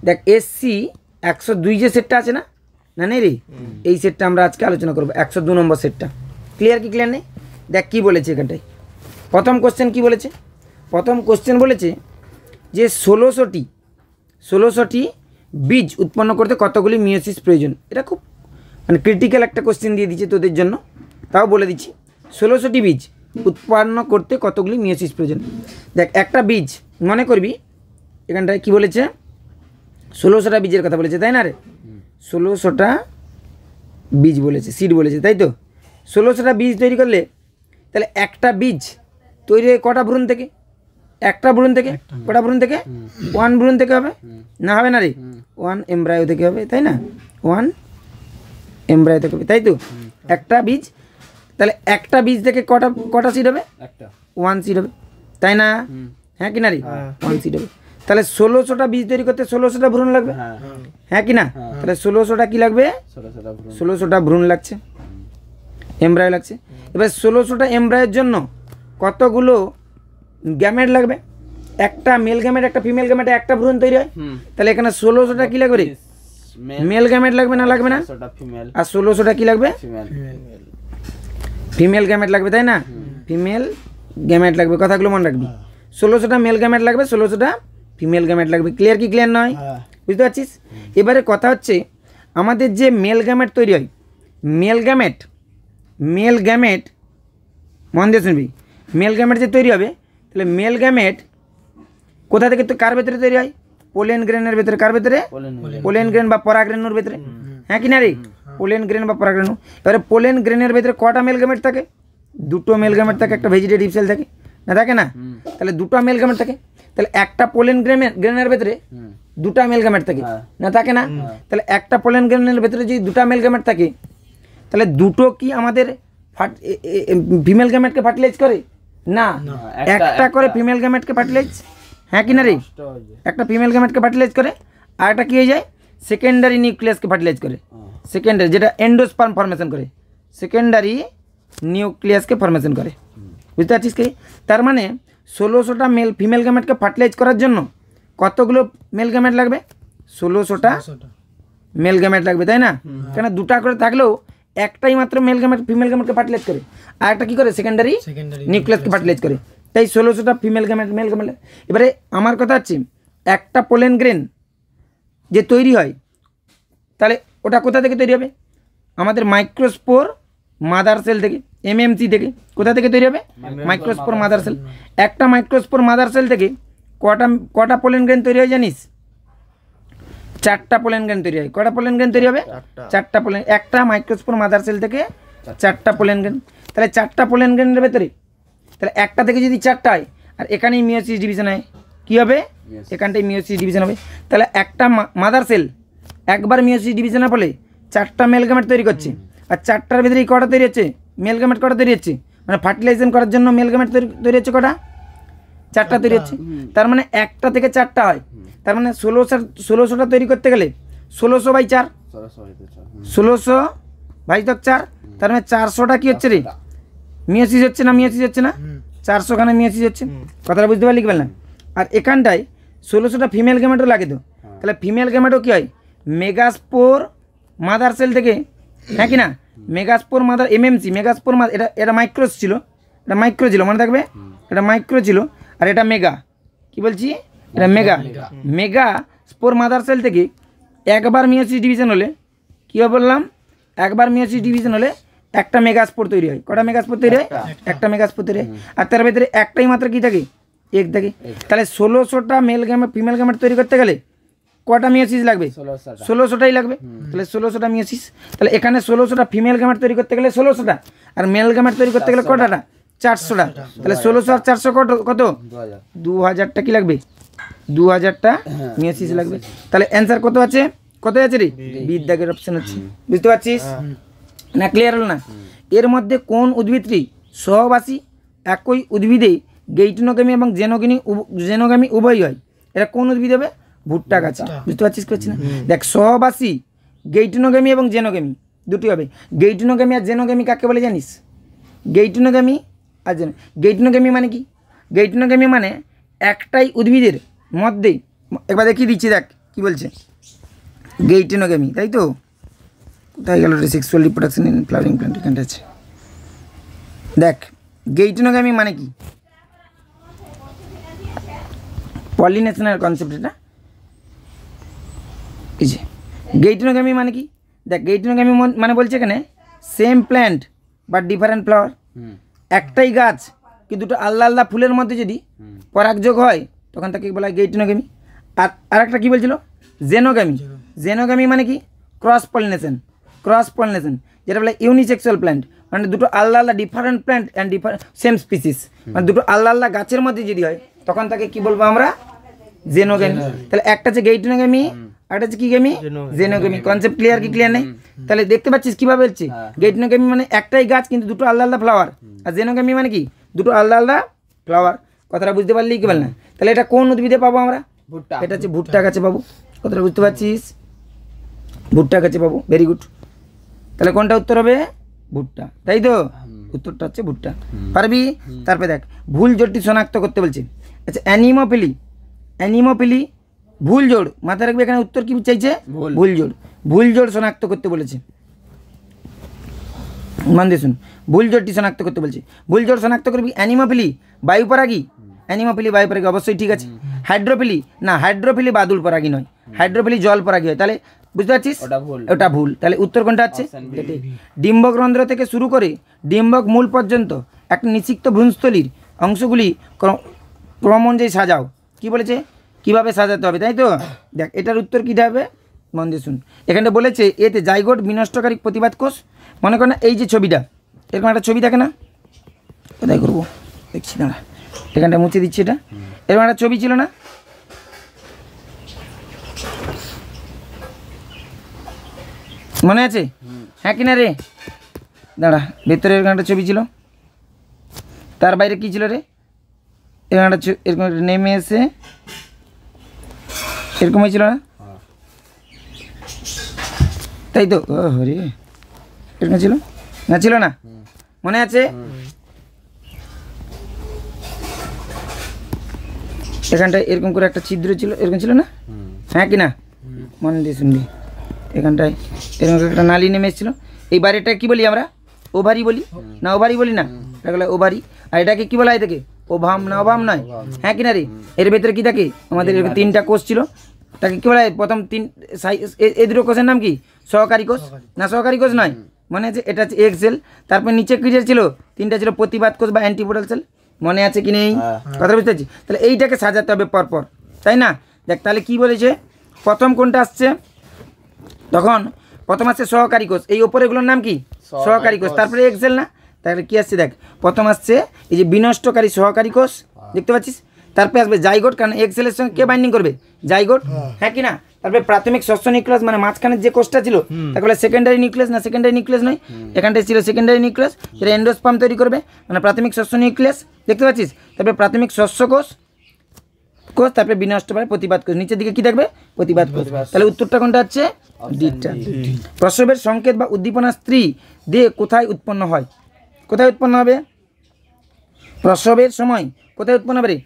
দেখ SC 102 যে সেটটা আছে না, না নেই রে, এই সেটটা আমরা আজকে আলোচনা করবো, 102 নম্বর সেটটা। ক্লিয়ার কি ক্লিয়ার নেই? দেখ কি বলেছে এখানটায়, প্রথম কোশ্চেন কি বলেছে, প্রথম কোশ্চেন বলেছে যে 1600টি বীজ উৎপন্ন করতে কতগুলি মিওসিস প্রয়োজন। এটা খুব মানে ক্রিটিক্যাল একটা কোশ্চেন দিয়ে দিচ্ছে তোদের জন্য, তাও বলে দিচ্ছি। 1600টি বীজ উৎপন্ন করতে কতগুলি মিওসিস প্রয়োজন। দেখ একটা বীজ মনে করবি, এখানটায় কি বলেছে, 1600টা বীজের কথা বলেছে, তাই না রে? 1600টা বীজ বলেছে, সিড বলেছে, তাই তো? 1600টা বীজ তৈরি করলে তাহলে একটা বীজ তৈরি হয় কটা ভ্রূণ থেকে? একটা ভ্রূণ থেকে। কটা ভ্রূণ থেকে? 1 ভ্রূণ থেকে হবে না, হবে না রে? 1 এমব্রায়ো থেকে হবে, তাই না? 1 এমব্রায়ো থেকে হবে, তাই তো? একটা বীজ, তাহলে একটা বীজ থেকে কটা সিড হবে? 1 সিড হবে, তাই না? হ্যাঁ কি না রে? 1 সিড হবে। তাহলে 1600টা বীজ তৈরি করতে 1600টা ভ্রূণ লাগবে, হ্যাঁ কি না? তাহলে 1600টা কি লাগবে? 1600টা ভ্রূণ লাগছে, এমব্রায়ো লাগছে। এবার 1600টা এমব্রায়োর জন্য কতগুলো গ্যামেট লাগবে? একটা মেল গ্যামেট, একটা ফিমেল গ্যামেটে একটা ভ্রূণ তৈরি হয়, তাহলে এখানে 1600টা কি লাগবে রে? মেল গ্যামেট লাগবে না, লাগবে না? আর 1600টা কি লাগবে? ফিমেল গ্যামেট লাগবে, তাই না? ফিমেল গ্যামেট লাগবে, কথাগুলো মনে রাখবি। 1600টা মেল গ্যামেট লাগবে, 1600টা ফিমেল গ্যামেট লাগবে। ক্লিয়ার কি ক্লিয়ার নয়? বুঝতে পারছিস? এবারে কথা হচ্ছে আমাদের যে মেল গ্যামেট তৈরি হয়, মেল গ্যামেট মন দিয়ে শুনবি, মেল গ্যামেট যে তৈরি হবে, তাহলে মেল গ্যামেট কোথা থেকে, তো কার ভেতরে তৈরি হয়? পোলেন গ্রেনের ভেতরে। কার ভেতরে? পোলেন গ্রেন বা পরাগরেণুর ভেতরে, হ্যাঁ কি না রে? পোলেন গ্রেন বা পরাগরেণু। এবারে পোলেন গ্রেনের ভেতরে কটা মেল গ্যামেট থাকে? 2টো মেল গ্যামেট থাকে, একটা ভেজিটেটিভ সেল থাকে, না থাকে না? তাহলে 2টা মেল গ্যামেট থাকে, তাহলে একটা পোলেন গ্রেনের ভেতরে 2টা মেল গ্যামেট থাকে, না থাকে না? তাহলে একটা পোলেন গ্রেনের ভেতরে যদি 2টা মেল গ্যামেট থাকে, তাহলে 2টো কি আমাদের ফিমেল গ্যামেটকে ফার্টিলাইজ করে? না, একটা করে ফিমেল গ্যামেটকে ফার্টিলাইজ, হ্যাঁ কি না রে? একটা ফিমেল গ্যামেটকে ফার্টিলাইজ করে, আর একটা কি হয়ে যায়? সেকেন্ডারি নিউক্লিয়াসকে ফার্টিলাইজ করে। সেকেন্ডারি, যেটা এন্ডোস্পার্ম ফর্মেশন করে, সেকেন্ডারি নিউক্লিয়াসকে ফর্মেশন করে। বুঝতে পারছিস কি? তার মানে 1600টা ফিমেল গ্যামেটকে ফার্টিলাইজ করার জন্য কতগুলো মেল গ্যামেট লাগবে? 1600টা মেল গ্যামেট লাগবে, তাই না? কেন 2টা করে থাকলেও একটাই মাত্র মেল গ্যামেট ফিমেল গ্যামেটকে ফার্টিলাইজ করে, আর একটা কি করে? সেকেন্ডারি নিউক্লিয়াসকে ফার্টিলাইজ করে। তাই 1600টা ফিমেল গ্যামেট, মেল গ্যামেট। এবারে আমার কথা হচ্ছে একটা পোলেন গ্রেন যে তৈরি হয়, তাহলে ওটা কোথা থেকে তৈরি হবে? আমাদের মাইক্রোস্পোর মাদার সেল থেকে, MMC থেকে। কোথা থেকে তৈরি হবে? Microspore mother sell. একটা মাইক্রোস্পোর মাদার সেল থেকে কটা পোলেন গ্রেন তৈরি হয় জানিস? 4টা পোলেন গ্রেন তৈরি হয়। কটা পোলেন গ্রেন তৈরি হবে? 4টা পোলেন। একটা মাইক্রোস্পোর মাদার সেল থেকে 4টা পোলেন গ্রেন। তাহলে 4টা পোলেন গ্রেনের ভেতরে, তাহলে একটা থেকে যদি 4টা হয়, আর এখানেই মিওসিস ডিভিশন হয়, কী হবে? এখানটাই মিওসিস ডিভিশন হবে। তাহলে একটা মাদার সেল একবার মিওসিস ডিভিশনের ফলে 4টা মেল গ্যামেট তৈরি করছে, আর 4টার ভিতরে কটা তৈরি হচ্ছে? মেল গ্যামেট কটা তৈরি হচ্ছে? মানে ফার্টিলাইজেশন করার জন্য মেল গ্যামেট তৈরি হচ্ছে কটা? 4টা তৈরি হচ্ছে। তার মানে একটা থেকে 4টা হয়, তার মানে 1600টা তৈরি করতে গেলে 1600/4, 1600/4, তার মানে 400টা কি হচ্ছে রে? মিওসিস হচ্ছে না? মিওসিস হচ্ছে না? 400খানে মিওসিস হচ্ছে। কথাটা বুঝতে পারলি কি বললাম? আর এখানটায় 1600টা ফিমেল গ্যামেটও লাগে তো, তাহলে ফিমেল গ্যামেটও কী হয়? মেগাস্পোর মাদার সেল থেকে, হ্যাঁ কি না? Megaspore mother MMC, megaspore mother, এটা মাইক্রোস ছিল, এটা মাইক্রো ছিল, মনে থাকবে? এটা মাইক্রো ছিল, আর এটা মেগা। কি বলছি? এটা মেগা স্পোর মাদার সেল থেকে একবার মিওসিস ডিভিশন হলে, কী হবে বললাম? একবার মিওসিস ডিভিশন হলে একটা মেগাস্পোর তৈরি হয়। কটা মেগাস্পোর তৈরি হয়? একটা মেগাস্পোর তৈরি হয়, আর তার ভিতরে একটাই মাত্র কি থাকে? এক থাকে। তাহলে 1600টা মেল গ্যামেট ফিমেল গ্যামেট তৈরি করতে গেলে কটা মিওসিস লাগবে? 1600টাই লাগবে। তাহলে 1600টা মিওসিস। তাহলে এখানে 1600টা ফিমেল গ্যামেট তৈরি করতে গেলে 1600টা, আর মেল গ্যামেট তৈরি করতে গেলে কটাটা? 400টা। তাহলে 1600 আর 400 কত? 2000টা কি লাগবে? 2000টা মিওসিস লাগবে। তাহলে অ্যান্সার কত আছে? কত আছে রে? বিদ্যাগের অপশন আছে। বুঝতে পারছিস না? ক্লিয়ার হল না? এর মধ্যে কোন উদ্ভিদটি সহবাসী একই উদ্ভিদে গেইটনোগামী এবং জেনোগামী উভয় হয়? এটা কোন উদ্ভিদ হবে? ভুট্টা গাছ। বুঝতে পারছিস করছি না? দেখ, সহবাসী গেইটনোগামী এবং জেনোগামী দুটি হবে। গেইটনোগামী আর জেনোগামী কাকে বলে জানিস? গেইটনোগামী আর গেইটনোগামী মানে কি? গেইটনোগামী মানে একটাই উদ্ভিদের মধ্যে, একবার দেখিয়ে দিচ্ছি, দেখ কি বলছে গেইটেনোগামি, তাই তো? কোথায় গেল রে? Sexual reproduction in flowering plant, এখানটা আছে। দেখ গেইটেনোগামি মানে কি, পলিনেশনের কনসেপ্ট এটা। এই যে গেইটেনোগামি মানে কি, দেখ গেইটেনোগামি মানে বলছে এখানে same plant but different flower. একটাই গাছ কিন্তু দুটো আলাদা আলাদা ফুলের মধ্যে যদি পরাগযোগ হয় তখন তাকে বলা হয় গেইটেনোগামি। আর একটা কী বলছিল, জেনোগামি। জেনোগামি মানে কি ক্রস পলিনেশন, ক্রস পলিনেশন যেটা বলে ইউনিসেক্সুয়াল প্ল্যান্ট, মানে দুটো আলাদা আলাদা different plant and same species, মানে দুটো আলাদা আলাদা গাছের মধ্যে যদি হয় তখন তাকে কি বলবো আমরা, জেনোগামি। তাহলে একটা হচ্ছে গেইটেনোগামি, একটা হচ্ছে কি গামি, জেনোগামি। কনসেপ্ট ক্লিয়ার কি ক্লিয়ার নেই? তাহলে দেখতে পাচ্ছিস কীভাবে হচ্ছে, গেইটেনোগামি মানে একটাই গাছ কিন্তু দুটো আলাদা আলাদা ফ্লাওয়ার, আর জেনোগামি মানে কি দুটো আলাদা আলাদা ফ্লাওয়ার। কথাটা বুঝতে পারলি কি বল না? তাহলে এটা কোন উদ্ভিদে পাবো আমরা? এটা হচ্ছে ভুট্টা গাছে পাবো। কথাটা বুঝতে পারছিস? ভুট্টা গাছে পাবো, ভেরি গুড। তাহলে কোনটা উত্তর হবে? ভুট্টা, তাই তো? উত্তরটা হচ্ছে ভুট্টা। পারবি? তারপরে দেখ ভুল জোড়টি শনাক্ত করতে বলছে। আচ্ছা অ্যানিমোফিলি, অ্যানিমোফিলি ভুল জোড়, মাথায় রাখবে এখানে উত্তর কি চাইছে, ভুল জোড়। ভুল জোড় শনাক্ত করতে বলেছে, মান দিয়ে শুন, ভুল জোড়টি শনাক্ত করতে বলছে। ভুল জোড় শনাক্ত করবি অ্যানিমোফিলি বায়ুপরাগী, অ্যানিমোফিলি বায়ুপরাগী অবশ্যই ঠিক আছে। হাইড্রোফিলি না, হাইড্রোফিলি বাদুল পরাগী নয়, হাইড্রোফিলি জল পরাগী হয়। তাহলে বুঝতে পারছিস ওটা ভুল। তাহলে উত্তর কোনটা হচ্ছে? ডিম্বক রন্ধ্র থেকে শুরু করে ডিম্বক মূল পর্যন্ত একটা নিষিক্ত ভ্রূণস্থলীর অংশগুলি ক্রমানুযায়ী সাজাও। কি বলেছে? কিভাবে সাজাতে হবে, তাই তো? দেখ এটার উত্তর কী হবে, মন দিয়ে শুন। এখানে বলেছে এতে জাইগোট বিনষ্টকারী প্রতিবাদ কোষ, মনে কর না এই যে ছবিটা, এরকম একটা ছবি থাকে না, কোথায় করবো দেখছি না, এখানটা মুছে দিচ্ছি, এটা এরকম একটা ছবি ছিল না, মনে আছে? হ্যাঁ কিনা রে? দাঁড়া, ভেতরে এরকম একটা ছবি ছিল, তার বাইরে কী ছিল রে? এরকম একটা এরকম নেমে এসে এরকম হয়েছিল না, তাই তো? ও হরে, এরকম ছিল না, ছিল না, মনে আছে? এখানটায় এরকম করে একটা ছিদ্র ছিল, এরকম ছিল না? হ্যাঁ কি না? মনে দিয়ে শুনবি, এখানটায় এরকম একটা নালি নেমে এসেছিলো। এই বাড়িটা কী বলি আমরা? ওভারি বলি না, ওভারি বলি না, এটা বলে ওভারি। আর এটাকে কী বলা হয়? এটাকে ওভাম না, ওভাম নয়, হ্যাঁ কিনা রে? এর ভেতরে কী থাকে? আমাদের এরকম তিনটা কোষ ছিল, তাকে কী বলা হয়? প্রথম তিন এই দুটো কোষের নাম কি? সহকারী কোষ না, সহকারী কোষ নয়, মনে আছে? এটা হচ্ছে এগ সেল। তারপর নিচে কী ছিল? তিনটা ছিল প্রতিবাদ কোষ বা অ্যান্টিপোডাল সেল, মনে আছে কি নেই? কথা বুঝতে পারছি? তাহলে এইটাকে সাজাতে হবে পরপর, তাই না? দেখ তাহলে কি বলেছে, প্রথম কোনটা আসছে? তখন প্রথম আসছে সহকারী কোষ, এই ওপরেগুলোর নাম কি? সহকারী কোষ। তারপরে এগ সেল না, তাহলে কি আসছে দেখ, প্রথম আসছে এই যে বিনষ্টকারী সহকারী কোষ, দেখতে পাচ্ছিস? তারপরে আসবে জাইগোট, কারণ এগ সেলের সঙ্গে কে বাইন্ডিং করবে? জাইগোট, হ্যাঁ কি না? তারপরে প্রাথমিক শস্য নিউক্লিয়াস, মানে মাঝখানের যে কোষটা ছিল তাকে বলে সেকেন্ডারি নিউক্লিয়াস, না সেকেন্ডারি নিউক্লিয়াস নয়, এখানটায় ছিল সেকেন্ডারি নিউক্লিয়াস, যেটা এন্ডোস্পার্ম তৈরি করবে, মানে প্রাথমিক শস্য নিউক্লিয়াস, দেখতে পাচ্ছিস? তারপরে প্রাথমিক শস্য কোষ, তারপরে বিনষ্টকারী প্রতিবাদ কোষ, নিচের দিকে কি থাকবে? প্রতিবাদ কোষ। তাহলে উত্তরটা কোনটা হচ্ছে? ডিটা। প্রসবের সংকেত বা উদ্দীপনা স্ত্রী দিয়ে কোথায় উৎপন্ন হয়? কোথায় উৎপন্ন হবে? প্রসবের সময় কোথায় উৎপন্ন হবে?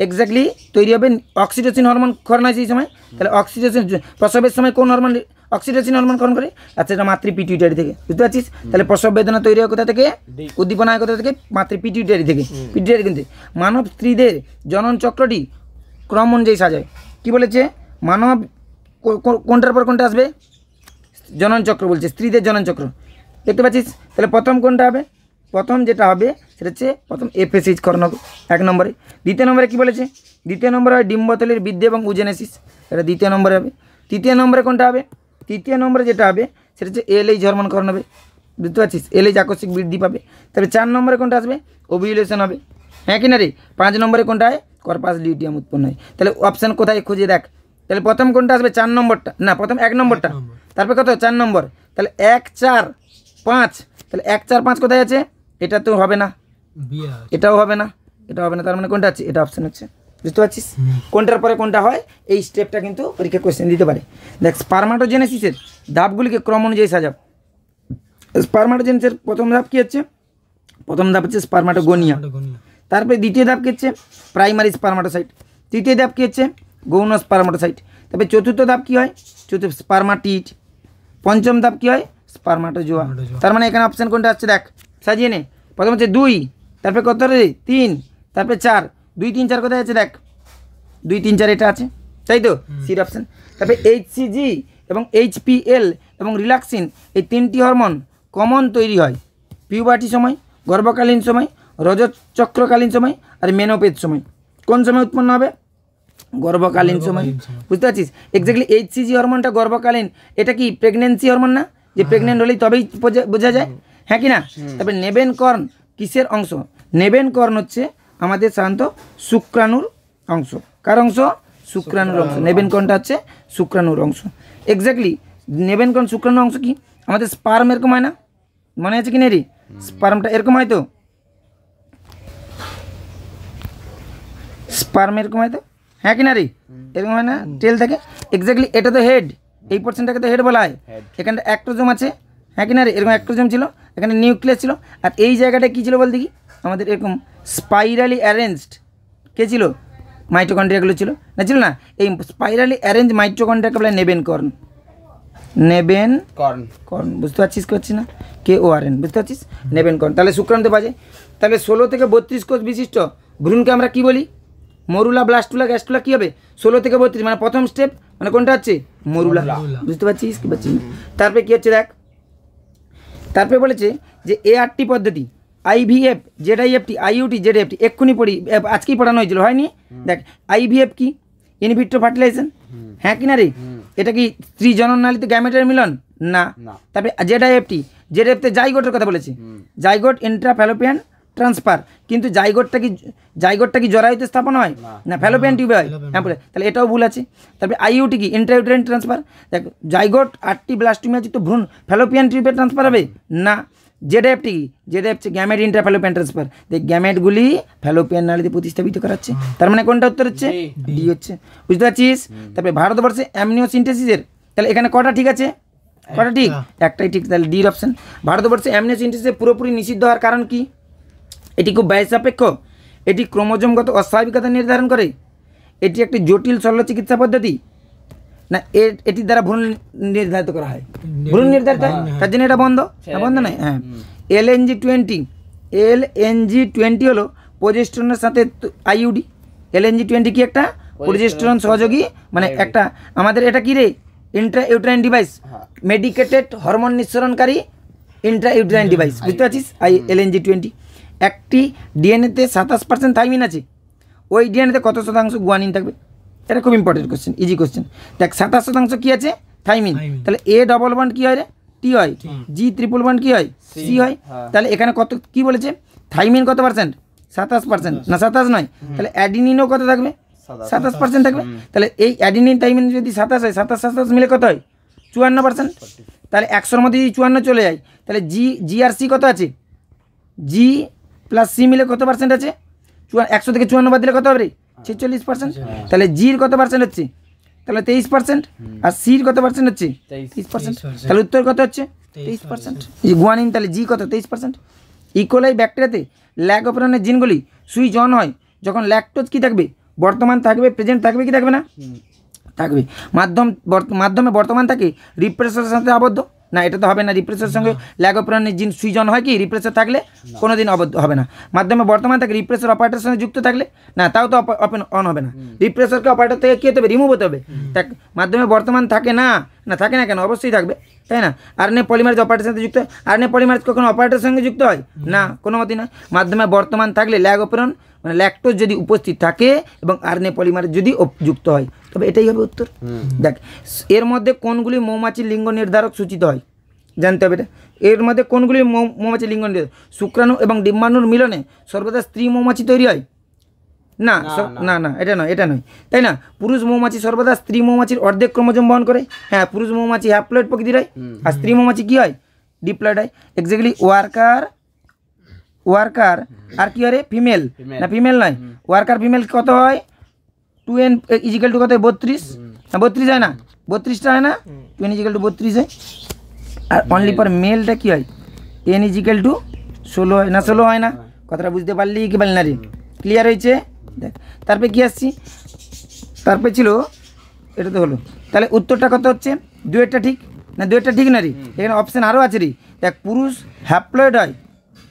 এক্স্যাক্টলি তৈরি হবে অক্সিটোসিন হরমোন ক্ষরণ হয় সেই সময়। তাহলে অক্সিটোসিন প্রসবের সময় কোন হরমোন অক্সিটোসিন হরমোন ক্ষরণ করে? আচ্ছা, এটা মাতৃ পিটুইটারি থেকে, বুঝতে পারছিস? তাহলে প্রসব বেদনা তৈরি হয় কোথা থেকে? উদ্দীপনা হয় কোথা থেকে? মাতৃ পিটুইটারি থেকে। পিটুইটারি কিন্তু মানব স্ত্রীদের জনন চক্রটি ক্রম অনুযায়ী সাজায়। কী বলেছে? মানব কোনটার পর কোনটা আসবে? জনন চক্র বলছে, স্ত্রীদের জনন চক্র, দেখতে পাচ্ছিস? তাহলে প্রথম কোনটা হবে? প্রথম যেটা হবে সেটা হচ্ছে প্রথম এফএসএইচ করণ হবে 1 নম্বরে। দ্বিতীয় নম্বরে কী বলেছে? দ্বিতীয় নম্বরে হয় ডিম্বতলের বৃদ্ধি এবং উজেনেসিস, এটা দ্বিতীয় নম্বরে হবে। তৃতীয় নম্বরে কোনটা হবে? তৃতীয় নম্বরে যেটা হবে সেটা হচ্ছে এলএইচ হরমোন করণ হবে, বুঝতে পারছিস? এলএইচ আকস্মিক বৃদ্ধি পাবে। তাহলে 4 নম্বরে কোনটা আসবে? ওভিউলেশন হবে, হ্যাঁ কি না রে? 5 নম্বরে কোনটা হয়? কর্পাস লিউটিয়াম উৎপন্ন হয়। তাহলে অপশান কোথায় খুঁজে দেখ। তাহলে প্রথম কোনটা আসবে? 4 নম্বরটা, না প্রথম 1 নম্বরটা, তারপরে কত? 4 নম্বর। তাহলে 1, 4, 5, তাহলে 1, 4, 5 কোথায় আছে? এটা তো হবে না, এটাও হবে না, এটা হবে না, তার মানে কোনটা আছে? এটা অপশান হচ্ছে, বুঝতে পারছিস? কোনটার পরে কোনটা হয় এই স্টেপটা কিন্তু পরীক্ষা কোয়েশ্চেন দিতে পারে। দেখ স্পারমাটোজেনেসিসের ধাপগুলিকে ক্রম অনুযায়ী সাজাও। স্পারমাটোজেনেসিসের প্রথম ধাপ কী হচ্ছে? প্রথম ধাপ হচ্ছে স্পারমাটোগোনিয়া। তারপরে দ্বিতীয় ধাপ কী হচ্ছে? প্রাইমারি স্পারমাটোসাইট। তৃতীয় ধাপ কী হচ্ছে? গৌণ স্পারমাটোসাইট। তারপরে চতুর্থ ধাপ কী হয়? চতুর্থ স্পার্মাটিড। পঞ্চম ধাপ কী হয়? স্পার্মাটোজোয়া। তার মানে এখানে অপশান কোনটা আসছে দেখ, সাজিয়ে নে। প্রথম হচ্ছে 2, তারপরে কত রে 3, তারপরে 4। 2, 3, 4 কোথায় আছে দেখ, 2, 3, 4 এটা আছে, তাই তো সির অপশান। তারপরে HCG এবং HPL এবং রিল্যাক্সিন এই 3টি হরমোন কমন তৈরি হয় পিউবার্টি সময়, গর্ভকালীন সময়, রজতচক্রকালীন সময় আর মেনোপেজ সময়। কোন সময় উৎপন্ন হবে? গর্ভকালীন সময়। বুঝতে পারছিস? এক্স্যাক্টলি HCG হরমোনটা গর্ভকালীন, এটা কি প্রেগনেন্সি হরমোন না, যে প্রেগনেন্ট হলেই তবেই বোঝা যায়, হ্যাঁ কি না? তারপরে নেবেন কর্ন কিসের অংশ? নেবেন কর্ন হচ্ছে আমাদের সাধারণত শুক্রাণুর অংশ। কার অংশ? শুক্রাণুর অংশ। নেবেন কর্নটা হচ্ছে শুক্রাণুর অংশ। এক্স্যাক্টলি নেবেন কর্ন শুক্রাণুর অংশ কি? আমাদের স্পার্ম এরকম হয় না, মনে আছে কি না রে? স্পার্মটা এরকম হয় তো, স্পার্ম এরকম হয় তো, হ্যাঁ কি না রে? এরকম হয় না, টেল থাকে। এক্স্যাক্টলি এটা তো হেড, এই পোর্শনটাকে তো হেড বলা হয়। এখানটা অ্যাক্টোজোম আছে, হ্যাঁ কি না রে? এরকম অ্যাক্টোজোম ছিল, এখানে নিউক্লিয়াস ছিল, আর এই জায়গাটা কী ছিল বলতে কি আমাদের এরকম স্পাইরালি অ্যারেঞ্জড কে ছিল? মাইটোকন্ড্রিয়াগুলো ছিল না, ছিল না? এই স্পাইরালি অ্যারেঞ্জ মাইটোকন্ড্রিয়াকে বলে নেবেন কর্ন। নেবেন কর্ন, বুঝতে পারছিস কি হচ্ছে না? KORN, বুঝতে পারছিস? নেবেন কর্ন। তাহলে শুক্রাণুতে বাজে। তাহলে 16 থেকে 32 কোষ বিশিষ্ট ভ্রূণকে আমরা কি বলি? Morula, blastula, গ্যাস্টুলা। কী হবে? 16 থেকে 32 মানে প্রথম স্টেপ, মানে কোনটা হচ্ছে? মরুলা। বুঝতে পারছিস কি পারছিস? তারপরে কী হচ্ছে দেখ, তারপরে বলেছে যে ART পদ্ধতি, IVF, ZIFT, IUT, ZFT এক্ষুনি পড়ি, আজকেই পড়ানো হয়েছিল, হয়নি? দেখ IVF কি? ইনভিট্রো ফার্টিলাইজেশন, হ্যাঁ কি না রে? এটা কি স্ত্রী জননালীতে গ্যামেটের মিলন? না। তারপরে ZIFT, ZFT জাইগোটের কথা বলেছে, জাইগোট ইন্ট্রাফ্যালোপিয়ান ট্রান্সফার। কিন্তু জাইগোটটা কি জরায়ুতে স্থাপন হয় না, ফ্যালোপিয়ান টিউবে হয়, হ্যাঁ বলে, তাহলে এটাও ভুল আছে। তারপরে IUT কি? Intrauterine transfer. দেখ জাইগোট 8টি ব্লাস্টোমিয়াযুক্ত ভ্রূণ ফ্যালোপিয়ান টিউবে ট্রান্সফার হবে না। ZFT কি? ZFT gamete intrafallopian transfer. দেখ গ্যামেটগুলি ফ্যালোপিয়ান নালীতে প্রতিস্থাপিত করাচ্ছে। তার মানে কোনটা উত্তর হচ্ছে? ডি হচ্ছে। বুঝতে পারছিস? তারপরে ভারতবর্ষে অ্যামনিওসিনথেসিসের, তাহলে এখানে কটা ঠিক আছে? কটা ঠিক? একটাই ঠিক, তাহলে ডির অপশন। ভারতবর্ষে অ্যামনিওসিনথেসিস পুরোপুরি নিষিদ্ধ হওয়ার কারণ কি? এটি খুব ব্যয় সাপেক্ষ, এটি ক্রোমোজোমগত অস্বাভাবিকতা নির্ধারণ করে, এটি একটি জটিল শল্য চিকিৎসা পদ্ধতি, না এটির দ্বারা ভ্রূণ নির্ধারিত করা হয়, ভ্রূণ নির্ধারিত হয়, তার জন্য এটা বন্ধ। বন্ধ নয়, হ্যাঁ। LNG-20 হলো প্রোজেস্টেরনের সাথে IUD। LNG-20 কি? একটা প্রোজেস্টেরন সহযোগী, মানে একটা আমাদের এটা কি রে? Intrauterine device, medicated hormone নিঃসরণকারী intrauterine device. বুঝতে পারছিস? LNG-20। একটি ডিএনএতে 27% থাইমিন আছে, ওই ডিএনএতে কত শতাংশ গুয়ানিন থাকবে? এটা খুব ইম্পর্টেন্ট কোশ্চেন, ইজি কোশ্চেন। দেখ 27% কী আছে? থাইমিন। তাহলে A ডবল বন্ড কী হয় রে? টি হয়। G ট্রিপল বন্ড কী হয়? সি হয়। তাহলে এখানে কত কি বলেছে? থাইমিন কত পার্সেন্ট? 27%, না 27 নয়, তাহলে অ্যাডিনিনও কত থাকবে? 27% থাকবে। তাহলে এই অ্যাডিনিন থাইমিন যদি 27 হয়, 27 মিলে কত হয়? 54%। তাহলে 100-র মধ্যে যদি 54 চলে যায়, তাহলে জি আর সি কত আছে? জি প্লাস সি মিলে কত পার্সেন্ট আছে? 100 থেকে 54 বাদ দিলে কত হবে? 46%। তাহলে জির কত পার্সেন্ট হচ্ছে? তাহলে 23%। আর সির কত পার্সেন্ট হচ্ছে? 23%। তাহলে উত্তর কত হচ্ছে? 23%। গুয়ানিন, তাহলে জি কত? 23%। ইকোলাই ব্যাকটেরিয়াতে ল্যাগ অপেরনের জিনগুলি সুইচ অন হয় যখন ল্যাকটোজ কি থাকবে? বর্তমান থাকবে, প্রেজেন্ট থাকবে কি থাকবে না? থাকবে। মাধ্যমে বর্তমান থাকে রিপ্রেসরের সাথে আবদ্ধ, না এটা তো হবে না। রিপ্রেসরের সঙ্গে ল্যাগ অপারেটরের জিন সুইচ অন হয় কি? রিপ্রেসর থাকলে কোনো দিন আবদ্ধ হবে না। মাধ্যমে বর্তমান থাকে রিপ্রেসর অপারেটরের সঙ্গে যুক্ত থাকলে, না তাও তো অন হবে না। রিপ্রেসরকে অপারেটর থেকে কী হতে হবে? রিমুভ হতে হবে। দেখ মাধ্যমে বর্তমান থাকে না, না থাকে না কেন? অবশ্যই থাকবে, তাই না? RNA পলিমারেজ অপারেটরের সাথে যুক্ত হয়। RNA পলিমারেজ কখনো অপারেটরের সঙ্গে যুক্ত হয় না, কোনো মতেই না। মাধ্যমে বর্তমান থাকলে ল্যাগ অপারেটর মানে ল্যাকটোজ যদি উপস্থিত থাকে এবং RNA পলিমারেজ যদি যুক্ত হয়, তবে এটাই হবে উত্তর। দেখ এর মধ্যে কোনগুলি মৌমাছির লিঙ্গ নির্ধারক সূচিত হয়? জানতে হবে এটা। এর মধ্যে কোনগুলি মৌমাছি লিঙ্গ নির্ধারক? শুক্রাণু এবং ডিম্বাণুর মিলনে সর্বদা স্ত্রী মৌমাছি তৈরি হয় না, না না, এটা নয়, এটা নয়, তাই না? পুরুষ মৌমাছি সর্বদা স্ত্রী মৌমাছির অর্ধেক ক্রোমোজোম বহন করে। হ্যাঁ, পুরুষ মৌমাছি হ্যাপ্লয়েড প্রকৃতির হয়, আর স্ত্রী মৌমাছি কী হয়? ডিপ্লয়েড হয়। এক্স্যাক্টলি ওয়ার্কার আর কি হয়? ফিমেল, না ফিমেল নয়, ওয়ার্কার ফিমেল কত হয়? 2n = কত? 32 না, 32 হয় না? 32টা হয় না? 2n = 32 হয়। আর অনলি ফর মেলটা কী হয়? n = 16 হয় না? 16 হয় না? কথাটা বুঝতে পারলি কি পারলি না রে? ক্লিয়ার হয়েছে? দেখ তারপরে কী আসছি, তারপরে ছিল এটা তো হলো, তাহলে উত্তরটা কত হচ্ছে? দুয়েরটা ঠিক না? দুয়েরটা ঠিক না রে? এখানে অপশান আরও আছে রে। দেখ, পুরুষ হ্যাপ্লয়েড হয়,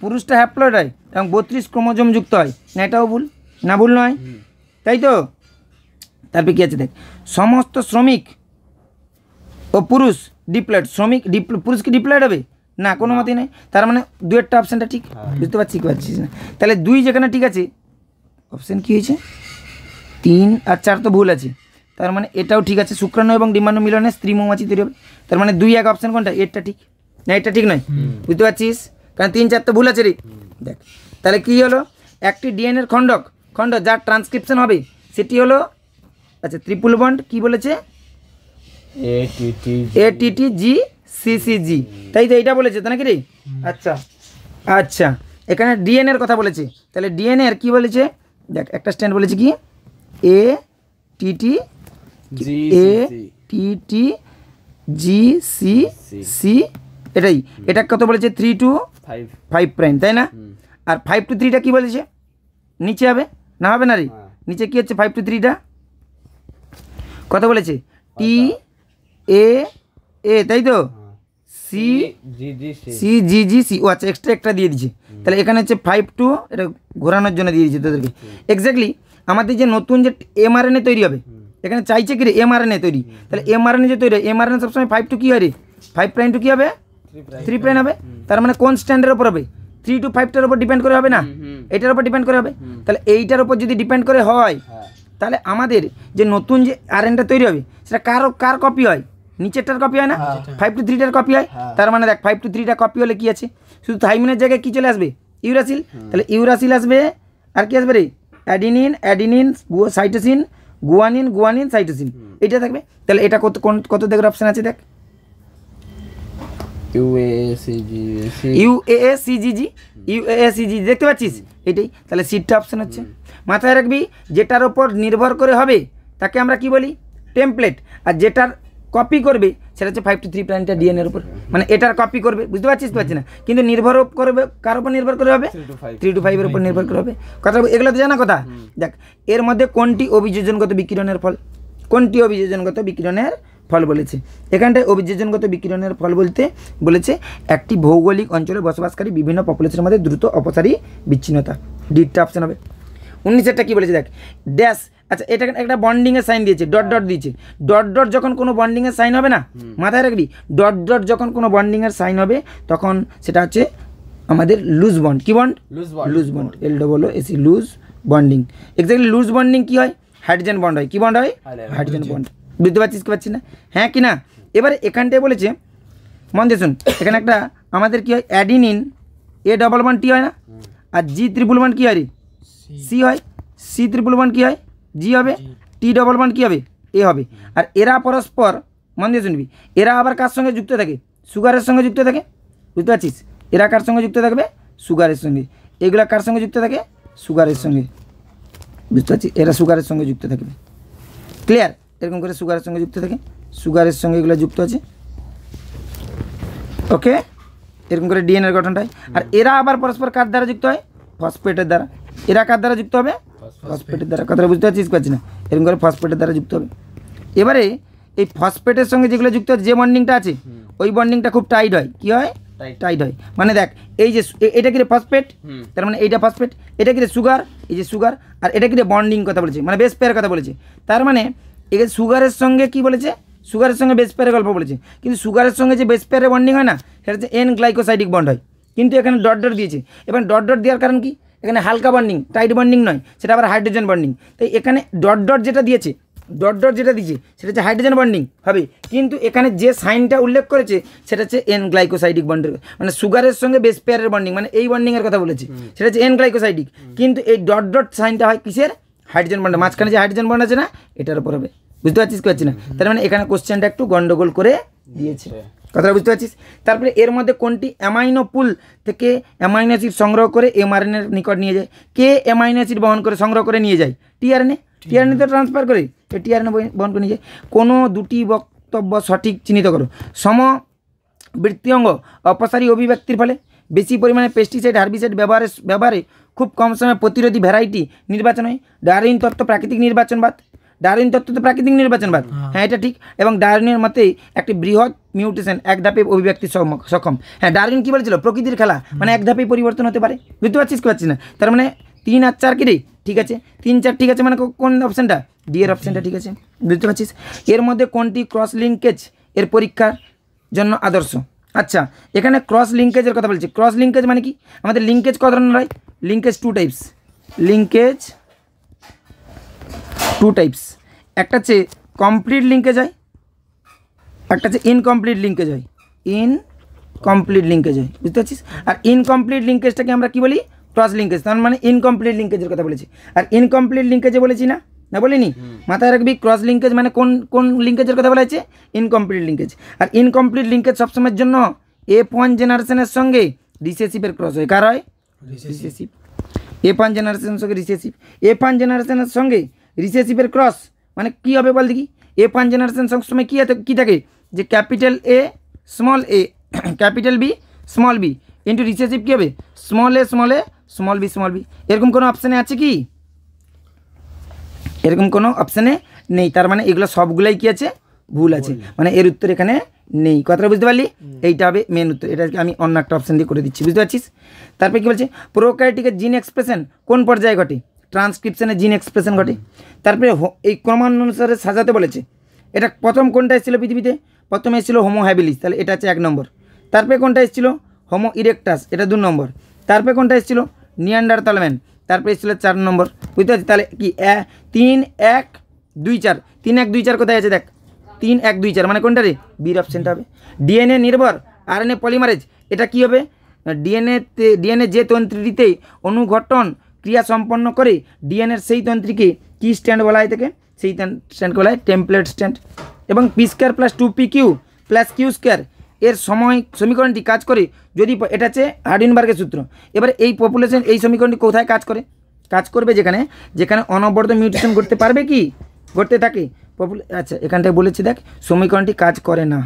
পুরুষটা হ্যাপ্লয়েড হয় এবং 32 ক্রোমোজোম যুক্ত হয় না, এটাও ভুল না? ভুল নয়, তাই তো? তারপরে কী আছে দেখ, সমস্ত শ্রমিক ও পুরুষ ডিপ্লয়েড, শ্রমিক পুরুষ কি ডিপ্লয়েড হবে না? কোনো মতেই নয়। তার মানে দুয়েরটা অপশানটা ঠিক, বুঝতে পারছিস কি পারছিস না? তাহলে 2 যেখানে ঠিক আছে, অপশান কী হয়েছে? 3 আর 4 তো ভুল আছে, তার মানে এটাও ঠিক আছে। শুক্রাণু এবং ডিম্বাণু মিলনে স্ত্রী মৌমাছি তৈরি হবে, তার মানে 2 1 অপশান কোনটা? এরটা ঠিক না? এটা ঠিক নয়, বুঝতে পারছিস? কারণ 3 4 তো ভুল আছে রে। দেখ তাহলে কী হলো, একটি ডিএনএর খণ্ড যার ট্রান্সক্রিপশন হবে সেটি হলো, আচ্ছা ট্রিপল বন্ড কী বলেছে? ATTG CCG, তাই তো এইটা বলেছে তো নাকি রে? আচ্ছা আচ্ছা, এখানে ডিএনএর কথা বলেছে, তাহলে ডিএনএর কি বলেছে? দেখ একটা স্ট্যান্ড বলেছে কি ATTGCC, এটাই, এটা কত বলেছে? 3 to 5 প্রাইম, তাই না? আর 5 to 3টা কি বলেছে? নিচে হবে না? হবে না রে? নিচে কি হচ্ছে? 5 to 3টা কত বলেছে? TAA, তাই তো? CGGC, ও আচ্ছা এক্সট্রা দিয়ে দিচ্ছে, তাহলে এখানে হচ্ছে 5 to, এটা ঘোরানোর জন্য দিয়ে দিচ্ছে তোদেরকে। এক্স্যাক্টলি আমাদের যে নতুন যে mRNA তৈরি হবে, এখানে চাইছে কি রে? mRNA তৈরি, তাহলে mRNA যে তৈরি হয়, mRNA সবসময় 5 to কী হয় রে? 5 প্রাইম টু কী হবে? 3 প্রাইম হবে। তার মানে কোন স্ট্যান্ডের ওপর হবে? 3 to 5টার উপর ডিপেন্ড করে হবে না? এইটার উপর ডিপেন্ড করে হবে। তাহলে এইটার উপর যদি ডিপেন্ড করে হয়, তাহলে আমাদের যে নতুন যে আরএনএটা তৈরি হবে সেটা কার কপি হয়? নিচেরটার কপি হয় না? 5 to 3টার কপি হয়। তার মানে দেখ 5 to 3টা কপি হলে কি আছে? শুধু থাইমিনের জায়গায় কি চলে আসবে? ইউরাসিল, তাহলে ইউরাসিল আসবে, আর কি আসবে রে? অ্যাডিনিন সাইটোসিন, গুয়ানিন সাইটোসিন, এটা থাকবে। তাহলে এটা কত দেখের অপশান আছে? দেখ UAACGG দেখতে পাচ্ছিস? এটাই, তাহলে সিটটা অপশান হচ্ছে। মাথায় রাখবি, যেটার ওপর নির্ভর করে হবে তাকে আমরা কি বলি? টেমপ্লেট। আর যেটার কপি করবে সেটা হচ্ছে 5 to 3 প্রাইমটা ডিএনএর উপর, মানে এটার কপি করবে, বুঝতে পারছিস? পারছি না, কিন্তু নির্ভর করবে কার উপর নির্ভর করে হবে? 3 to 5 এর উপর নির্ভর করে হবে। কথা এগুলো তো জানা কথা। দেখ এর মধ্যে কোনটি অভিযোজনগত বিকিরণের ফল? কোনটি অভিযোজনগত বিকিরণের ফল বলেছে? এখানটায় অভিযোজনগত বিকিরণের ফল বলতে বলেছে একটি ভৌগোলিক অঞ্চলে বসবাসকারী বিভিন্ন পপুলেশনের মধ্যে দ্রুত অপসারী বিচ্ছিন্নতা, ডিটটা অপশান হবে। 19এরটা কী বলেছে? দেখ ড্যাশ, আচ্ছা এটা একটা বন্ডিংয়ের সাইন দিয়েছে, ডট দিয়েছে। ডট যখন কোনো বন্ডিংয়ের সাইন হবে না, মাথায় রাখবি, ডট যখন কোনো বন্ডিংয়ের সাইন হবে তখন সেটা হচ্ছে আমাদের লুজ বন্ড। কি bond? Loose bond, LOOC, loose bonding. Exactly loose bonding কী হয়? হাইড্রোজেন বন্ড হয়। কী বন্ড হয়? Hydrogen bond. বুঝতে পারছিস কি পারছিস না? হ্যাঁ কি না? এবারে এখানটায় বলেছে, মন দিয়ে শুন, এখানে একটা আমাদের কী হয়? অ্যাডিনিন A+1T হয় না? আর G+1 কী হয় রে? C হয়। C+1 কী হয়? G হবে। T+1 কী হবে? A হবে। আর এরা পরস্পর, মন দিয়ে শুনবি, এরা আবার কার সঙ্গে যুক্ত থাকে? সুগারের সঙ্গে যুক্ত থাকে, বুঝতে পারছিস? এরা কার সঙ্গে যুক্ত থাকবে? সুগারের সঙ্গে। এগুলা কার সঙ্গে যুক্ত থাকে? সুগারের সঙ্গে, বুঝতে পারছিস? এরা সুগারের সঙ্গে যুক্ত থাকবে। ক্লিয়ার? এরকম করে সুগারের সঙ্গে যুক্ত থাকে, সুগারের সঙ্গে এগুলো যুক্ত আছে, ওকে? এরকম করে ডিএনএর গঠনটাই। আর এরা আবার পরস্পর কার দ্বারা যুক্ত হয়? ফসফেটের দ্বারা। এরা কার দ্বারা যুক্ত হবে? ফসফেটের দ্বারা। কথাটা বুঝতে পারছিস? পারছি না? এরকম করে ফসফেটের দ্বারা যুক্ত হবে। এবারে এই ফসফেটের সঙ্গে যেগুলো যুক্ত আছে, যে বন্ডিংটা আছে ওই বন্ডিংটা খুব টাইট হয়। কী হয়? টাইট হয়। মানে দেখ এই যে এটা কি রে? ফসফেট, তার মানে এইটা ফসফেট। এটা কি রে? সুগার, এই যে সুগার। আর এটা কি রে? বন্ডিং কথা বলেছে, মানে বেস পেয়ারের কথা বলেছে। তার মানে এই সুগারের সঙ্গে কি বলেছে? সুগারের সঙ্গে বেস পেয়ারের গল্প বলেছে। কিন্তু সুগারের সঙ্গে যে বেস পেয়ারের বন্ডিং হয় না, সেটা হচ্ছে N গ্লাইকোসাইডিক বন্ড হয়। কিন্তু এখানে ডট দিয়েছে। এবার ডট দেওয়ার কারণ কি? এখানে হালকা বন্ডিং, টাইট বন্ডিং নয়, সেটা আবার হাইড্রোজেন বন্ডিং। তাই এখানে ডট যেটা দিয়েছে, ডট যেটা দিয়েছে সেটা হচ্ছে হাইড্রোজেন বন্ডিং হবে। কিন্তু এখানে যে সাইনটা উল্লেখ করেছে সেটা হচ্ছে N গ্লাইকোসাইডিক বন্ডের, মানে সুগারের সঙ্গে বেস পেয়ারের বন্ডিং, মানে এই বন্ডিংয়ের কথা বলেছে, সেটা হচ্ছে N গ্লাইকোসাইডিক। কিন্তু এই ডট সাইনটা হয় কিসের? Hydrogen bond. মাঝখানে যে হাইড্রোজেন বন্ড আছে না, এটার উপর হবে। বুঝতে পারছিস কি পারছি না? তার মানে এখানে কোশ্চেনটা একটু গন্ডগোল করে দিয়েছে, কথাটা বুঝতে পারছিস? তারপরে এর মধ্যে কোনটি অ্যামাইনো পুল থেকে অ্যামাইনো অ্যাসিড সংগ্রহ করে mRNA এর নিকট নিয়ে যায়? কে অ্যামাইনো অ্যাসিড বহন করে সংগ্রহ করে নিয়ে যায়? টিআরএনএ তো ট্রান্সফার করে টিআরএনএ বহন করে নিয়ে যায়। কোনো দুটি বক্তব্য সঠিক চিহ্নিত করো। সমবৃত্তি অঙ্গ অপসারী অভিব্যক্তির ফলে বেশি পরিমাণে পেস্টিসাইড হার্বিসাইড ব্যবহারে খুব কম সময়ে প্রতিরোধী ভ্যারাইটি নির্বাচন হয়। ডারউইন তত্ত্ব, প্রাকৃতিক নির্বাচনবাদ, ডারউইন তত্ত্ব তো প্রাকৃতিক নির্বাচনবাদ, হ্যাঁ এটা ঠিক। এবং ডারউইনের মতে একটি বৃহৎ মিউটেশন এক ধাপে অভিব্যক্তি সক্ষম। হ্যাঁ ডারউইন কী বলেছিল, প্রকৃতির খেলা মানে এক ধাপেই পরিবর্তন হতে পারে। বুঝতে পারছিস কি পারছিস না? তার মানে 3 আর 4 কি রে, ঠিক আছে 3 4 ঠিক আছে, মানে কোন অপশানটা, ডি এর অপশানটা ঠিক আছে। বুঝতে পারছিস? এর মধ্যে কোনটি ক্রস লিঙ্কেজ এর পরীক্ষার জন্য আদর্শ? আচ্ছা, এখানে ক্রস লিঙ্কেজের কথা বলছি। ক্রস লিঙ্কেজ মানে কি? আমাদের লিঙ্কেজ কত ধরনের হয়? Linkage 2 types. Linkage 2 types. একটা হচ্ছে কমপ্লিট লিঙ্কেজ হয়, একটা হচ্ছে ইনকমপ্লিট লিঙ্কেজ হয়। ইনকমপ্লিট লিঙ্কেজ হয়, বুঝতে পারছিস? আর ইনকমপ্লিট লিঙ্কেজটাকে আমরা কি বলি? Cross linkage. তার মানে ইনকমপ্লিট লিঙ্কেজের কথা বলেছি। আর ইনকমপ্লিট লিঙ্কেজে বলেছি না, না বলিনি? মাথায় রাখবি ক্রস লিঙ্কেজ মানে কোন কোন লিঙ্কেজের কথা বলা হয়েছে? Incomplete linkage. আর ইনকমপ্লিট লিঙ্কেজ সবসময়ের জন্য F1 জেনারেশনের সঙ্গে রিসেসিভের ক্রস হয়। কার হয়? রিসেসিভ। F1 জেনারেশনের সঙ্গে রিসেসিভ। F1 জেনারেশনের সঙ্গে রিসেসিভের ক্রস মানে কী হবে বল দেখি? F1 জেনারেশন সবসময় কী থাকে, যে capital A small a capital B small b into recessive কী হবে? Small a small b। এরকম কোনো অপশানে আছে কি? এরকম কোনো অপশানে নেই। তার মানে এগুলো সবগুলাই কি আছে? ভুল আছে। মানে এর উত্তর এখানে নেই। কথাটা বুঝতে পারলি? এইটা হবে মেন উত্তর। এটাকে আমি অন্য একটা অপশান দিয়ে করে দিচ্ছি, বুঝতে পারছিস? তারপরে কী বলছে? প্রোক্যারিওটিকের জিন এক্সপ্রেশন কোন পর্যায়ে ঘটে? ট্রান্সক্রিপশনে জিন এক্সপ্রেশন ঘটে। তারপরে এই ক্রমানুসারে সাজাতে বলেছে। এটা প্রথম কোনটা এসেছিল পৃথিবীতে? প্রথমে এসেছিল হোমো হ্যাবিলিস, তাহলে এটা হচ্ছে 1 নম্বর। তারপরে কোনটা এসেছিল? হোমো ইরেক্টাস, এটা 2 নম্বর। তারপরে কোনটা এসেছিল? নিয়ান্ডারথালম্যান, তারপরে এসেছিল 4 নম্বর। বুঝতে পারছি? তাহলে কি 3 1 2 4 3 1 2 4 কোথায় আছে দেখ? 3 1 2 4 মানে কোনটা রে? বির অপশানটা হবে। ডিএনএ নির্ভর আরএনএ পলিমারেজ, এটা কি হবে? ডিএনএ যে তন্ত্রীতে অনুঘটন ক্রিয়া সম্পন্ন করে ডিএনএর সেই তন্ত্রীকে কি স্ট্যান্ড বলা হয় থাকে? সেই স্ট্যান্ডকে বলা হয় টেমপ্লেট স্ট্যান্ড। এবং p² + 2pq + q² এর সমীকরণটি কাজ করে যদি, এটা হচ্ছে হার্ডিনবার্গের সূত্র। এবার এই পপুলেশন এই সমীকরণটি কোথায় কাজ করে? কাজ করবে যেখানে যেখানে অনবরত মিউটেশন করতে পারবে কি? করতে থাকে আচ্ছা এখানটায় বলেছি দেখ, সমীকরণটি কাজ করে না।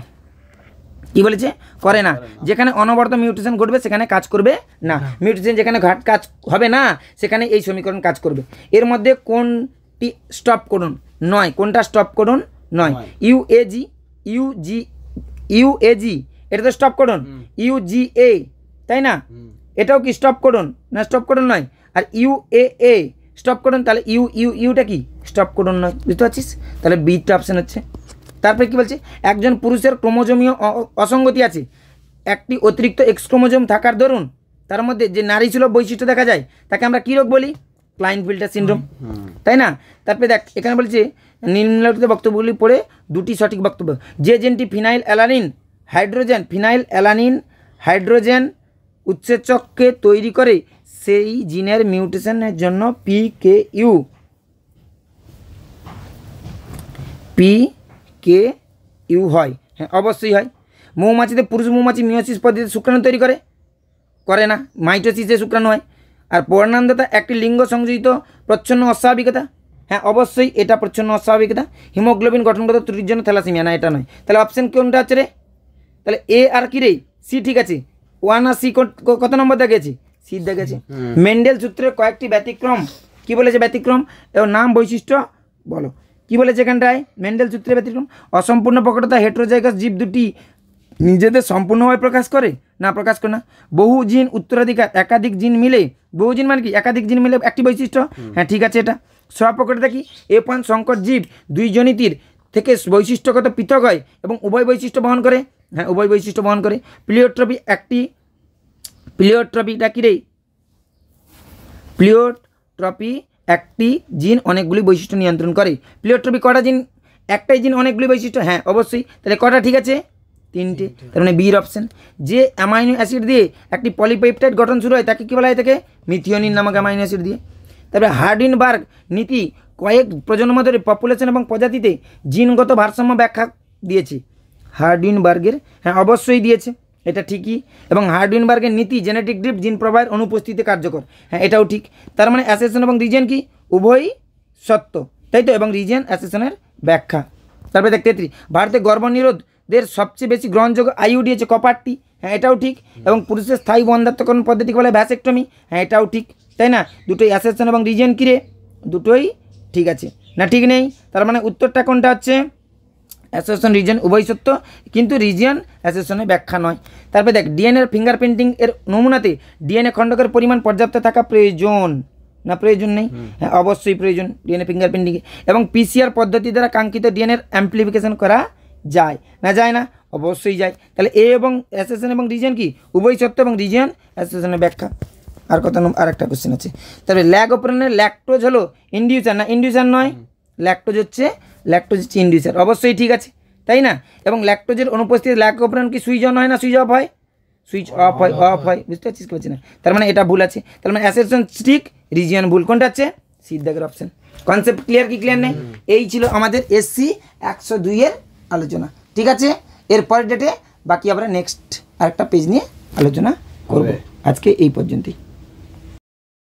কি বলেছে? করে না। যেখানে অনবরত মিউটেশন ঘটবে সেখানে কাজ করবে না। মিউটেশন যেখানে কাজ হবে না সেখানে এই সমীকরণ কাজ করবে। এর মধ্যে কোনটি স্টপ কোডন নয়? কোনটা স্টপ কোডন নয়? ইউএজি এটা তো স্টপ কোডন। ইউজিএ তাই না? এটাও কি স্টপ কোডন না? স্টপ কোডন নয়। আর ইউএএ স্টপ কোডন, তাহলে ইউটা কি? স্টপ কোডন নয়। বুঝতে পারছিস? তাহলে বিটা অপশান হচ্ছে। তারপরে কি বলছে? একজন পুরুষের ক্রোমোজোমীয় অসঙ্গতি আছে। একটি অতিরিক্ত এক্স ক্রোমোজোম থাকার দরুন তার মধ্যে যে নারীসুলভ বৈশিষ্ট্য দেখা যায় তাকে আমরা কী রোগ বলি? ক্লাইনফিল্টার সিনড্রোম, তাই না? তারপরে দেখ এখানে বলছে নিম্নলিখিত বক্তব্যগুলি পড়ে 2টি সঠিক বক্তব্য। যে জিনটি ফিনাইল অ্যালানিন হাইড্রোজেন উৎসেচককে তৈরি করে সেই জিনের মিউটেশনের জন্য PKU হয়। হ্যাঁ অবশ্যই হয়। মৌমাছিতে পুরুষ মৌমাছি মিওসিস পদ্ধতিতে শুক্রাণু তৈরি করে না, মাইটোসিসে শুক্রাণু হয়। আর বর্ণান্ধতা একটি লিঙ্গ সংযোজিত প্রচ্ছন্ন অস্বাভাবিকতা। হ্যাঁ অবশ্যই এটা প্রচ্ছন্ন অস্বাভাবিকতা। হিমোগ্লোবিন গঠনগত ত্রুটির জন্য থ্যালাসেমিয়া, না এটা নয়। তাহলে অপশান কোনটা আছে রে? তাহলে এ আর কি রে? সি ঠিক আছে। 1 আর সি কত নম্বর দেখেছি? সি দেখেছি। মেন্ডেল সূত্রের কয়েকটি ব্যতিক্রম কি বলেছে? ব্যতিক্রম এবং নাম বৈশিষ্ট্য বলো। কি বলেছে এখানটায়? মেন্ডেল সূত্রের ব্যতিক্রম অসম্পূর্ণ প্রকটতা হেটেরোজাইগাস জীব দুটি নিজেদের সম্পূর্ণভাবে প্রকাশ করে না, প্রকাশ করে না। বহু জিন উত্তরাধিকার একাধিক জিন মিলে, বহু জিন মানে কি? একাধিক জিন মিলে একটি বৈশিষ্ট্য। হ্যাঁ ঠিক আছে এটা। স্বপ্রকটতা কি? F1 সংকট জীব 2 জনিতির থেকে বৈশিষ্ট্যগত পৃথক হয় এবং উভয় বৈশিষ্ট্য বহন করে। হ্যাঁ উভয় বৈশিষ্ট্য বহন করে। প্লিওট্রপিটা কি রে? প্লিওট্রপি একটি জিন অনেকগুলি বৈশিষ্ট্য নিয়ন্ত্রণ করে। প্লিওট্রপি কটা জিন? একটাই জিন অনেকগুলি বৈশিষ্ট্য। হ্যাঁ অবশ্যই। তাহলে কটা ঠিক আছে? 3টে। তার মানে বির অপশান। যে অ্যামাইনো অ্যাসিড দিয়ে একটি পলিপেপটাইড গঠন শুরু হয় তাকে কী বলা হয়? থাকে মিথিওনিন নামক অ্যামাইনো অ্যাসিড দিয়ে। তারপরে হার্ডিনবার্গ নীতি কয়েক প্রজন্ম ধরে পপুলেশন এবং প্রজাতিতে জিনগত ভারসাম্য ব্যাখ্যা দিয়েছে। হার্ডিনবার্গের হ্যাঁ অবশ্যই দিয়েছে, এটা ঠিকই। এবং হার্ডিনবার্গের নীতি জেনেটিক ড্রিফট জিন প্রবাহের অনুপস্থিতিতে কার্যকর। হ্যাঁ এটাও ঠিক। তার মানে অ্যাসেশন এবং রিজেন কি? উভয়ই সত্য, তাই তো? এবং রিজেন অ্যাসেশনের ব্যাখ্যা। তারপরে দেখ 33 ভারতে গর্ভনিরোধের সবচেয়ে বেশি গ্রহণযোগ্য আইইউডি হচ্ছে কপারটি। হ্যাঁ এটাও ঠিক। এবং পুরুষের স্থায়ী বন্ধাত্মকরণ পদ্ধতিকে বলে ভ্যাসেক্টমি। হ্যাঁ এটাও ঠিক, তাই না? দুটোই অ্যাসেশন এবং রিজেন কিরে? দুটোই ঠিক আছে না ঠিক নেই? তার মানে উত্তরটা কোনটা হচ্ছে? অ্যাসোসিয়েশন রিজন উভয় সত্য, কিন্তু রিজিয়ন অ্যাসোসিয়েশনের ব্যাখ্যা নয়। তারপরে দেখ ডিএনএর ফিঙ্গারপ্রিন্টিং এর নমুনাতে ডিএনএ খণ্ডকের পরিমাণ পর্যাপ্ত থাকা প্রয়োজন না প্রয়োজন নেই? হ্যাঁ অবশ্যই প্রয়োজন ডিএনএ ফিঙ্গারপ্রিন্টিংয়ে। এবং পিসিআর পদ্ধতি দ্বারা কাঙ্ক্ষিত ডিএনএর অ্যাম্প্লিফিকেশন করা যায় না যায় না? অবশ্যই যায়। তাহলে এ এবং অ্যাসোসিয়েশন এবং রিজিয়ন কি উভয় সত্য এবং রিজিয়ন অ্যাসোসিয়েশনের ব্যাখ্যা। আর কত আর একটা কোশ্চেন আছে। তারপরে ল্যাগ অপারেশনের ল্যাকটোজ হলো ইন্ডিউসার না ইন্ডিউসার নয়? ল্যাকটোজ হচ্ছে ইন্ডিউসার, অবশ্যই ঠিক আছে তাই না? এবং ল্যাকটোজের অনুপস্থিতি ল্যাগ অপারেশন কি সুইচ অন হয় না সুইচ অফ হয়? সুইচ অফ হয়, বুঝতে পারছিস কি পারছি না? তার মানে এটা ভুল আছে। তার মানে অ্যাসোসিয়েশন ঠিক, রিজিয়ন ভুল। কোনটা আছে? সিদ্ধাগের অপশন। কনসেপ্ট ক্লিয়ার কি ক্লিয়ার নেই? এই ছিল আমাদের SC 102 এর আলোচনা। ঠিক আছে, এর পরের ডেটে বাকি আমরা নেক্সট আরেকটা পেজ নিয়ে আলোচনা করব। আজকে এই পর্যন্তই।